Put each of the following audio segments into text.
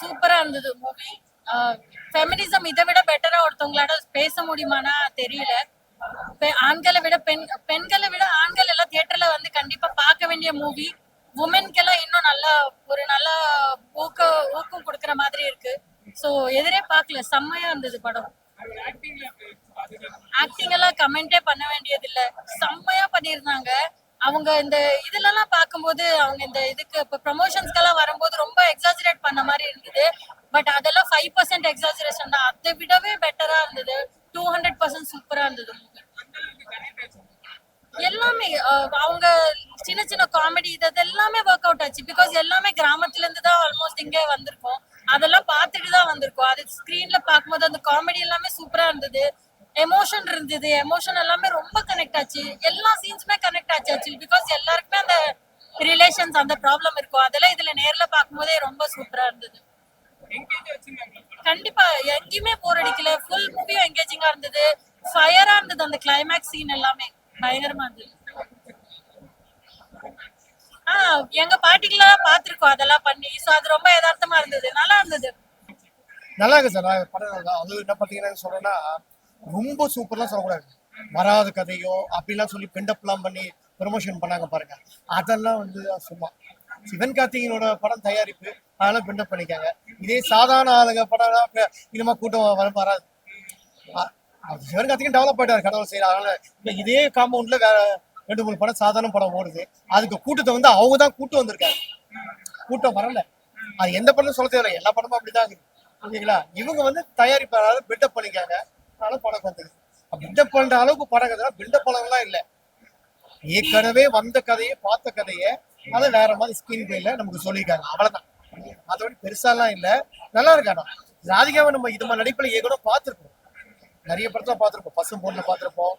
சூப்பரா இருந்தது movie. Feminism இதை விட பெட்டரா ஒருத்தவங்களோட பேச முடியுமானா தெரியல. ஆண்களை விட பெண்களை விட ஆண்கள் எல்லாம் தியேட்டர்ல வந்து கண்டிப்பா பார்க்க வேண்டிய மூவி. உமன்கெல்லாம் இன்னும் நல்லா ஒரு நல்ல ஊக்கம் கொடுக்கற மாதிரி இருக்கு. சோ எதிரே பார்க்கல, செம்மையா இருந்தது படம். ஆக்டிங் எல்லாம் கமெண்டே பண்ண வேண்டியது இல்ல, செம்மையா பண்ணிருந்தாங்க. அவங்க இந்த இதுல எல்லாம் பார்க்கும்போது அவங்க இந்த இதுக்கு இப்ப ப்ரமோஷன்ஸ்க்கெல்லாம் வரும்போது ரொம்ப எக்ஸாஜரேட் பண்ண மாதிரி இருந்தது. பட் அதெல்லாம் 5% எக்ஸாஜரேஷன் தான், அதை விடவே பெட்டரா இருந்தது. 200% சூப்பரா இருந்தது. எல்லாமே அவங்க சின்ன சின்ன காமெடி இது எல்லாமே ஒர்க் அவுட் ஆச்சு. பிகாஸ் எல்லாமே கிராமத்துல இருந்து தான் ஆல்மோஸ்ட் இங்கே வந்திருக்கோம். அதெல்லாம் பார்த்துட்டு தான் வந்திருக்கோம். அது ஸ்கிரீன்ல பார்க்கும்போது அந்த காமெடி எல்லாமே சூப்பரா இருந்தது. எமோஷன் இருந்தது, எமோஷன் எல்லாமே ரொம்ப கனெக்ட் ஆச்சு. எல்லா சீன்ஸுமே கனெக்ட் ஆச்சு ஆக்சுவலி. பிகாஸ் எல்லாருக்குமே அந்த ரிலேஷன்ஸ் அந்த ப்ராப்ளம் இருக்கும். அதெல்லாம் இதுல நேர்ல பார்க்கும்போதே ரொம்ப சூப்பரா இருந்தது. கண்டிப்பா எங்கேயுமே போர் அடிக்கல. ஃபுல் மூவியும் எங்கேஜிங்கா இருந்தது. ஃபயரா இருந்தது. அந்த கிளைமேக்ஸ் சீன் எல்லாமே பயங்கரமா இருந்தது. எங்க பாட்டிக்கெல்லாம் பாத்துருக்கோம் அதெல்லாம் பண்ணி. சோ அது ரொம்ப யதார்த்தமா இருந்தது, நல்லா இருந்தது. நல்லா இருக்கு சார். நான் படம் அது என்ன பார்த்தீங்கன்னா சொல்றேன்னா, ரொம்ப சூப்பர்லாம் சொல்லக்கூடாது. வராத கதையோ அப்படிலாம் சொல்லி பெண்டப்லாம் பண்ணி ப்ரொமோஷன் பண்ணாங்க பாருங்க, அதெல்லாம் வந்து சும்மா. சிவன் கார்த்திகேயனோட படம் தயாரிப்பு, அதெல்லாம் பெண்டப் பண்ணிக்காங்க. இதே சாதாரண ஆளுங்க படம் இனிமே கூட்டம் வராது. சிவன் கார்த்திகேயன் டெவலப் ஆயிட்டாரு, கடவுள் செய்யற. அதனால இதே காம்பவுண்ட்ல வேற 2-3 படம் சாதாரண படம் ஓடுது. அதுக்கு கூட்டத்தை வந்து அவங்க தான் கூட்டம் வந்திருக்காங்க, கூட்டம் வரல. அது எந்த படமும் சொல்ல தேவையில்லை, எல்லா படமும் அப்படிதான் இருக்குது. ஓகேங்களா? இவங்க வந்து தயாரிப்பாளர் பில்டப் பண்ணிக்காங்க, அதனால படம் வந்துருக்கு. பில்டப் பண்ற அளவுக்கு படம் கதை பில்டப் படம்லாம் இல்லை. ஏற்கனவே வந்த கதையை பார்த்த கதையை அதை வேற மாதிரி ஸ்கிரீன் பிளேல நமக்கு சொல்லியிருக்காங்க, அவ்வளவுதான். அதோட பெருசாலாம் இல்லை, நல்லா இருக்காடா. ராதிகாவை நம்ம இது மாதிரி நடிப்பில் ஏற்கனவே பார்த்துருப்போம், நிறைய படத்துல பார்த்துருப்போம். பசும் பொண்ணுல பார்த்துருப்போம்,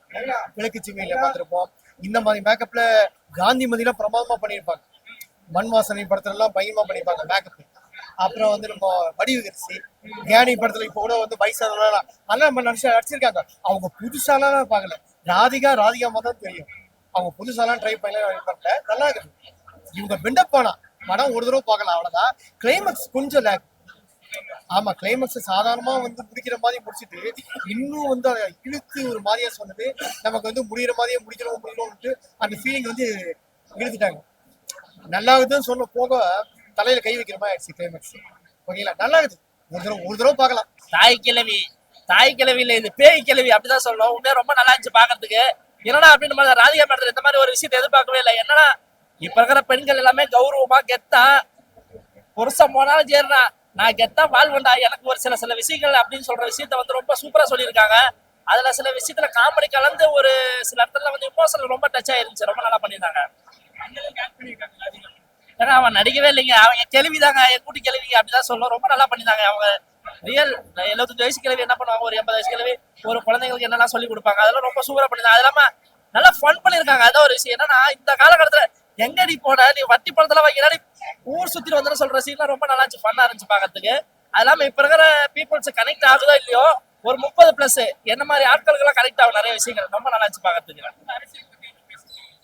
கிழக்கு சிமையில பார்த்துருப்போம். இந்த மாதிரி மேக்கப்ல காந்திமதியெல்லாம் பிரமாதமா பண்ணியிருப்பாங்க. மண் வாசனை படத்துல எல்லாம் பயங்கரமா பண்ணியிருப்பாங்க மேக்கப். அப்புறம் வந்து நம்ம வடிவகரிசி கேனி படத்துல இப்போ கூட வந்து வயசானவங்க அதெல்லாம் நம்ம நடிச்சிருக்காங்க. அவங்க புதுசாலாம் பார்க்கல. ராதிகா தான் தெரியும். அவங்க புதுசாலாம் ட்ரை பண்ணல, நல்லா இருக்கு. இவங்க பில்டப் பண்ணா படம் ஒரு தடவை பார்க்கலாம், அவ்வளவுதான். கிளைமேக்ஸ் கொஞ்சம் லேக். ஆமா, கிளைமேக்ஸ் சாதாரணமா வந்து முடிக்கிற மாதிரி முடிச்சுட்டு இன்னும் வந்து அதை இழுத்து ஒரு மாதிரியா சொன்னது, நமக்கு வந்து முடிகிற மாதிரியே முடிக்கணும்னு அந்த ஃபீலிங் வந்து இழுத்துட்டாங்க. நல்லா இருக்குதுன்னு சொன்ன போக தலையில கை வைக்கிற மாதிரி ஆயிடுச்சு கிளைமேக்ஸ். ஓகேங்களா? நல்லா இருக்குது, ஒரு தடவை பார்க்கலாம். தாய் கிழவியில இது பேய் கிழவி அப்படிதான் சொல்லணும். உண்மையா ரொம்ப நல்லா இருந்துச்சு பாக்குறதுக்கு. என்னடா அப்படின்னு ராதிகா படத்துல இந்த மாதிரி ஒரு விஷயத்தை எதிர்பார்க்கவே இல்லை. என்னன்னா இப்ப இருக்கிற பெண்கள் எல்லாமே கௌரவமா கெத்தா, புருஷன் போனாலும் சரிடா நான் கெத்தா வாழ்வேண்டா, எனக்கு ஒரு சில விஷயங்கள் அப்படின்னு சொல்ற விஷயத்த வந்து ரொம்ப சூப்பரா சொல்லியிருக்காங்க. அதுல சில விஷயத்துல காமெடி கலந்து ஒரு சில இடத்துல வந்து இமோஷனல் ரொம்ப டச் ஆயிருந்துச்சு. ரொம்ப நல்லா பண்ணியிருந்தாங்க. ஏன்னா அவன் நடிக்கவே இல்லைங்க, அவங்க கேள்விதாங்க, என் கூட்டி கேள்விங்க அப்படிதான் சொல்லணும். ரொம்ப நல்லா பண்ணியிருந்தாங்க. அவங்க ரியல் 75 வயசு கிழவி என்ன பண்ணுவாங்க, ஒரு 80 வயசு கிழவி ஒரு குழந்தைங்களுக்கு என்னெல்லாம் சொல்லி கொடுப்பாங்க, அதெல்லாம் ரொம்ப சூப்பரா பண்ணிருந்தாங்க. அது இல்லாம நல்லா ஃபன் பண்ணிருக்காங்க. அதான் ஒரு விஷயம். என்னன்னா இந்த காலகட்டத்துல எங்க நீ போன, நீ வட்டி படத்துல வாங்கி ஊர் சுத்தி வந்து சொல்ற சீன்லாம் ரொம்ப நல்லா இருந்துச்சு, ஃபன்னா இருந்துச்சு பாக்கிறதுக்கு. அது இல்லாம இப்ப இருக்கிற பீப்புள்ஸ் கனெக்ட் ஆகுதோ இல்லையோ, ஒரு 30+ என்ன மாதிரி ஆட்களுக்கு எல்லாம் கனெக்ட் ஆகும் நிறைய விஷயங்கள். ரொம்ப நல்லா இருந்துச்சு பாக்கிறதுக்கு.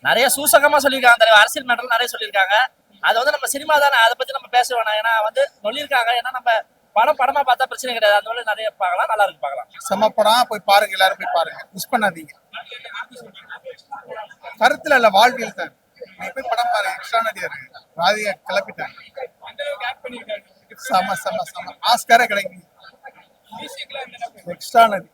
நிறைய சூசகமா சொல்லியிருக்காங்க, அரசியல் மேட்டர் நிறைய சொல்லியிருக்காங்க. அது வந்து நம்ம சினிமா தானே, அதை பத்தி நம்ம பேச வேணாம். ஏன்னா வந்து சொல்லியிருக்காங்க. ஏன்னா நம்ம படமா பார்த்தா பிரச்சனை கிடையாது. அந்த மாதிரி நிறைய பார்க்கலாம், நல்லா இருக்கு பார்க்கலாம். செம்ம படம், போய் பாருங்க, எல்லாரும் போய் பாருங்க, மிஸ் பண்ணாதீங்க. கருத்துல இல்ல, வாழ்வியல் தான். நீ போய் படம் பாருங்க, எக்ஸ்ட்ரானரியா இருக்கு. ராதிகா கிளப்பிட்டாங்க, செம்ம ஆஸ்காரே கிடைக்கும். எக்ஸ்ட்ரானரி.